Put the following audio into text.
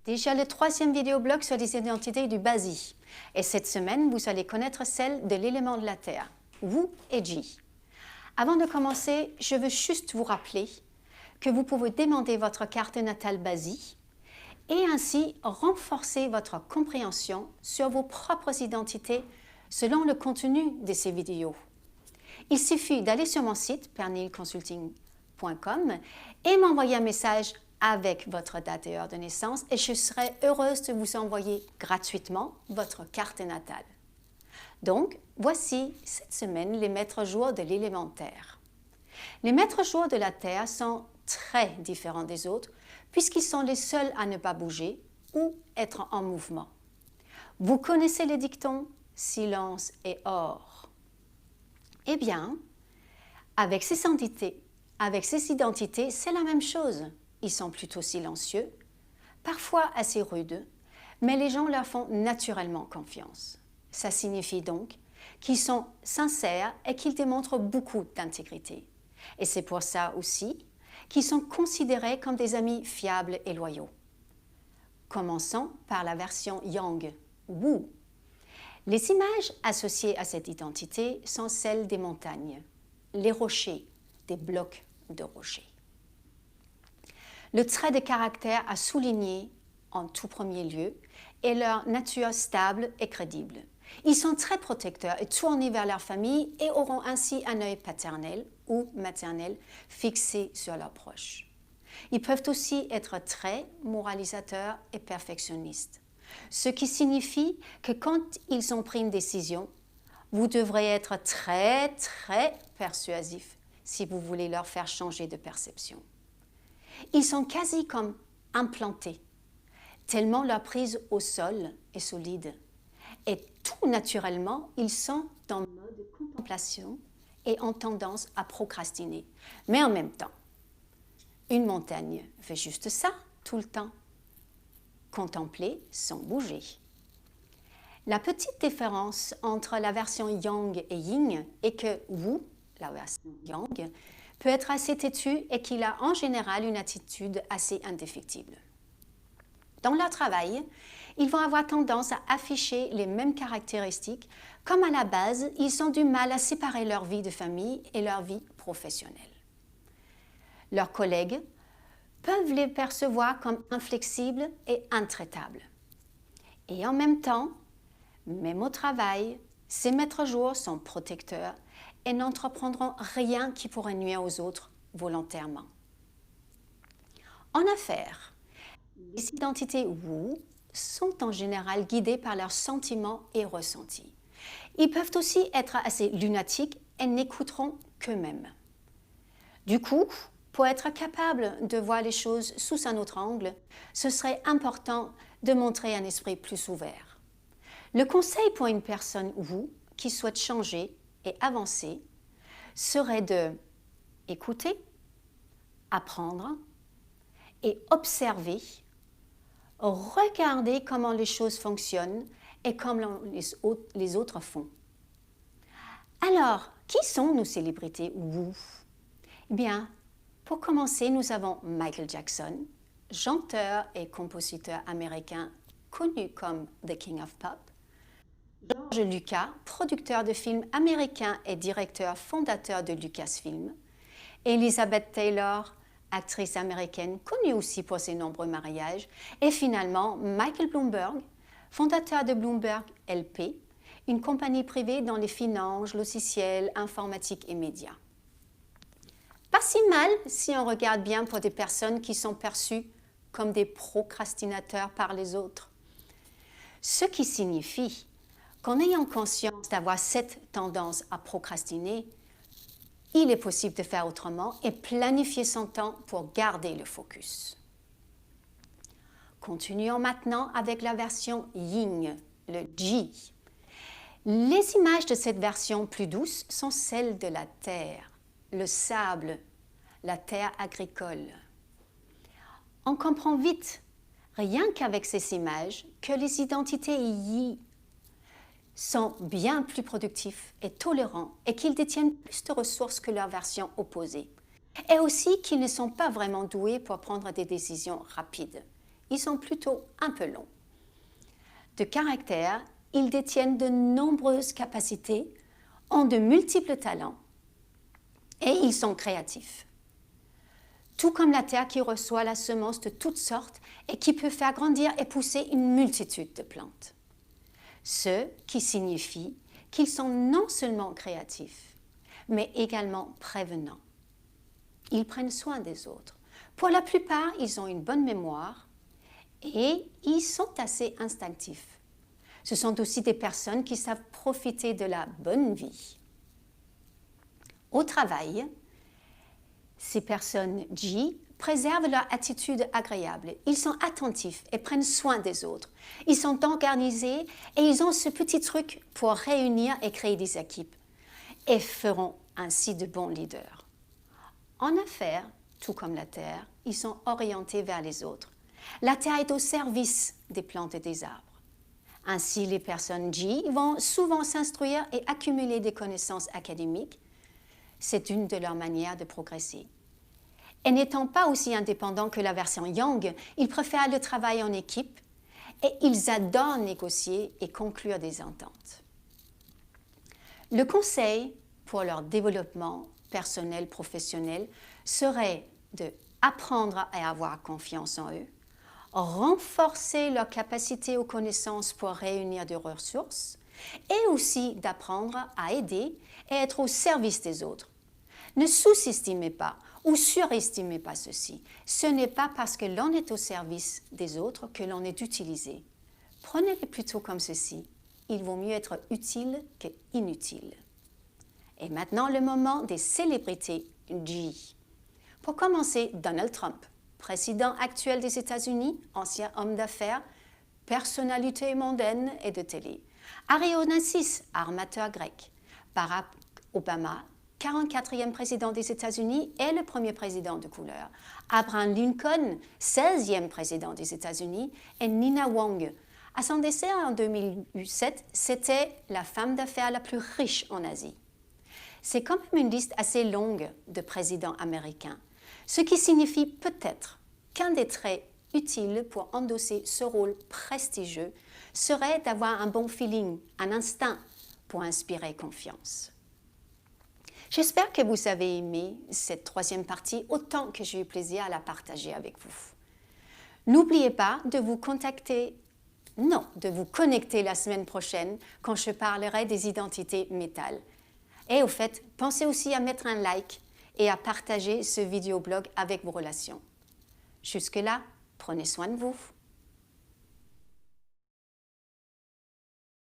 Déjà le troisième vidéoblog sur les identités du Bazi. Et cette semaine, vous allez connaître celle de l'élément de la Terre, Wu et Ji. Avant de commencer, je veux juste vous rappeler que vous pouvez demander votre carte natale Bazi et ainsi renforcer votre compréhension sur vos propres identités selon le contenu de ces vidéos. Il suffit d'aller sur mon site pernilconsulting.com et m'envoyer un message avec votre date et heure de naissance et je serai heureuse de vous envoyer gratuitement votre carte natale. Donc, voici cette semaine les maîtres jours de l'élémentaire. Les maîtres jours de la Terre sont très différents des autres puisqu'ils sont les seuls à ne pas bouger ou être en mouvement. Vous connaissez les dictons « silence et or ». Eh bien, avec ces identités, c'est la même chose. Ils sont plutôt silencieux, parfois assez rudes, mais les gens leur font naturellement confiance. Ça signifie donc qu'ils sont sincères et qu'ils démontrent beaucoup d'intégrité. Et c'est pour ça aussi qu'ils sont considérés comme des amis fiables et loyaux. Commençons par la version Yang, Wu. Les images associées à cette identité sont celles des montagnes, les rochers, des blocs de rochers. Le trait de caractère à souligner en tout premier lieu est leur nature stable et crédible. Ils sont très protecteurs et tournés vers leur famille et auront ainsi un œil paternel ou maternel fixé sur leurs proches. Ils peuvent aussi être très moralisateurs et perfectionnistes, ce qui signifie que quand ils ont pris une décision, vous devrez être très persuasif si vous voulez leur faire changer de perception. Ils sont quasi comme implantés, tellement leur prise au sol est solide. Et tout naturellement, ils sont dans le mode contemplation et ont tendance à procrastiner. Mais en même temps, une montagne fait juste ça tout le temps. Contempler sans bouger. La petite différence entre la version Yang et Yin est que Wu, la version Yang, peut être assez têtu et qu'il a en général une attitude assez indéfectible. Dans leur travail, ils vont avoir tendance à afficher les mêmes caractéristiques, comme à la base, ils ont du mal à séparer leur vie de famille et leur vie professionnelle. Leurs collègues peuvent les percevoir comme inflexibles et intraitables. Et en même temps, même au travail, ces maîtres jours sont protecteurs et n'entreprendront rien qui pourrait nuire aux autres volontairement. En affaires, les identités Wu sont en général guidées par leurs sentiments et ressentis. Ils peuvent aussi être assez lunatiques et n'écouteront qu'eux-mêmes. Du coup, pour être capable de voir les choses sous un autre angle, ce serait important de montrer un esprit plus ouvert. Le conseil pour une personne Wu qui souhaite changer et avancer serait de écouter, apprendre et observer, regarder comment les choses fonctionnent et comment les autres font. Alors, qui sont nos célébrités Wu? Eh bien, pour commencer, nous avons Michael Jackson, chanteur et compositeur américain connu comme The King of Pop, George Lucas, producteur de films américains et directeur fondateur de Lucasfilm, Elizabeth Taylor, actrice américaine connue aussi pour ses nombreux mariages, et finalement Michael Bloomberg, fondateur de Bloomberg LP, une compagnie privée dans les finances, logiciels, informatique et médias. Pas si mal si on regarde bien pour des personnes qui sont perçues comme des procrastinateurs par les autres. Ce qui signifie qu'en ayant conscience d'avoir cette tendance à procrastiner, il est possible de faire autrement et planifier son temps pour garder le focus. Continuons maintenant avec la version Yin, le Ji. Les images de cette version plus douce sont celles de la terre, le sable, la terre agricole. On comprend vite, rien qu'avec ces images, que les identités Yi sont bien plus productifs et tolérants et qu'ils détiennent plus de ressources que leur version opposée. Et aussi qu'ils ne sont pas vraiment doués pour prendre des décisions rapides. Ils sont plutôt un peu longs. De caractère, ils détiennent de nombreuses capacités, ont de multiples talents et ils sont créatifs. Tout comme la terre qui reçoit la semence de toutes sortes et qui peut faire grandir et pousser une multitude de plantes. Ce qui signifie qu'ils sont non seulement créatifs, mais également prévenants. Ils prennent soin des autres. Pour la plupart, ils ont une bonne mémoire et ils sont assez instinctifs. Ce sont aussi des personnes qui savent profiter de la bonne vie. Au travail, ces personnes G préservent leur attitude agréable. Ils sont attentifs et prennent soin des autres. Ils sont organisés et ils ont ce petit truc pour réunir et créer des équipes et feront ainsi de bons leaders. En affaires, tout comme la terre, ils sont orientés vers les autres. La terre est au service des plantes et des arbres. Ainsi, les personnes G vont souvent s'instruire et accumuler des connaissances académiques. C'est une de leurs manières de progresser. Et n'étant pas aussi indépendants que la version Yang, ils préfèrent le travail en équipe et ils adorent négocier et conclure des ententes. Le conseil pour leur développement personnel, professionnel, serait d'apprendre à avoir confiance en eux, renforcer leur capacité aux connaissances pour réunir des ressources et aussi d'apprendre à aider et être au service des autres. Ne sous-estimez pas ou surestimez pas ceci. Ce n'est pas parce que l'on est au service des autres que l'on est utilisé. Prenez-les plutôt comme ceci. Il vaut mieux être utile que inutile. Et maintenant, le moment des célébrités G. Pour commencer, Donald Trump, président actuel des États-Unis, ancien homme d'affaires, personnalité mondaine et de télé. Harry Onassis, armateur grec. Barack Obama, 44e président des États-Unis et le premier président de couleur. Abraham Lincoln, 16e président des États-Unis. Et Nina Wong. À son décès en 2007, c'était la femme d'affaires la plus riche en Asie. C'est quand même une liste assez longue de présidents américains, ce qui signifie peut-être qu'un des traits utiles pour endosser ce rôle prestigieux serait d'avoir un bon feeling, un instinct pour inspirer confiance. J'espère que vous avez aimé cette troisième partie autant que j'ai eu plaisir à la partager avec vous. N'oubliez pas de vous connecter la semaine prochaine quand je parlerai des identités métal. Et au fait, pensez aussi à mettre un like et à partager ce vidéoblog avec vos relations. Jusque-là, prenez soin de vous.